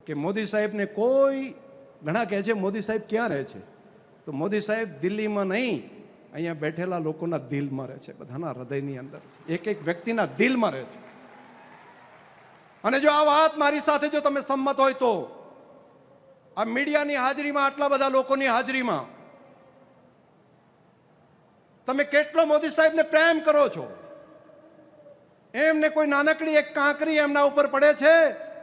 કે મોદી સાહેબને કોઈ ઘણા કહે છે મોદી સાહેબ ક્યાં રહે છે, તો મોદી સાહેબ દિલ્હીમાં નહીં, અહીંયા બેઠેલા લોકોના દિલમાં રહે છે, બધાના હૃદયની અંદર છે, એક એક વ્યક્તિના દિલમાં રહે છે. અને જો આ વાત મારી સાથે જો તમે સંમત હોય તો આ મીડિયાની હાજરીમાં, આટલા બધા લોકોની હાજરીમાં તમે કેટલો મોદી સાહેબને પ્રેમ કરો છો. એમને કોઈ નાનકડી એક કાંકરી એમના ઉપર પડે છે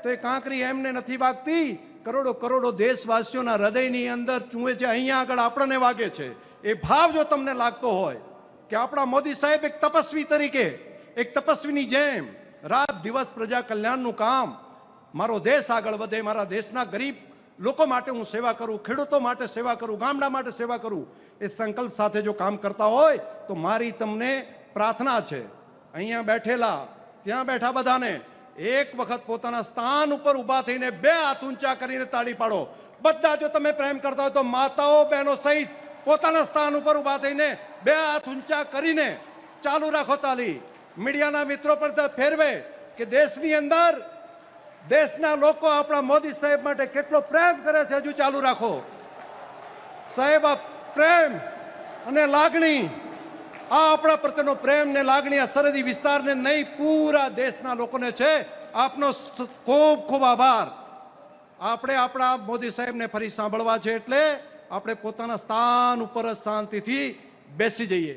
તો એ કાંકરી એમને નથી વાગતી, કરોડો કરોડો દેશવાસીઓના હૃદયની અંદર ચૂંએ છે, અહીંયા આગળ આપણને વાગે છે. એ ભાવ જો તમને લાગતો હોય કે આપણા મોદી સાહેબ એક તપસ્વી તરીકે, એક તપસ્વીની જેમ રાત દિવસ પ્રજા કલ્યાણનું કામ, મારો દેશ આગળ વધે, મારા દેશના ગરીબ લોકો માટે હું સેવા કરું, ખેડૂતો માટે સેવા કરું, ગામડા માટે સેવા કરું, એ સંકલ્પ સાથે જો કામ કરતા હોય તો મારી તમને પ્રાર્થના છે, અહીંયા બેઠેલા ત્યાં બેઠા બધાને એક વખત પોતાના સ્થાન ઉપર ઊભા થઈને બે હાથ ઊંચા કરીને તાળી પાડો. બધા જો તમે પ્રેમ કરતા હોય તો માતાઓ બહેનો સહિત પોતાના સ્થાન ઉપર ઊભા થઈને બે હાથ ઊંચા કરીને ચાલુ રાખો તાળી. મીડિયાના મિત્રો પર ફેરવે કે દેશની અંદર દેશના લોકો આપણા મોદી સાહેબ માટે કેટલો પ્રેમ કરે છે. હજુ ચાલુ રાખો સાહેબ. આ પ્રેમ અને લાગણી, આ આપણા પ્રત્યેનો પ્રેમ ને લાગણી આ સરહદી વિસ્તારને નહીં, પૂરા દેશના લોકોને છે. આપનો ખૂબ ખૂબ આભાર. આપણે આપણા મોદી સાહેબને ફરી સાંભળવા છે એટલે આપણે પોતાના સ્થાન ઉપર જ શાંતિથી બેસી જઈએ.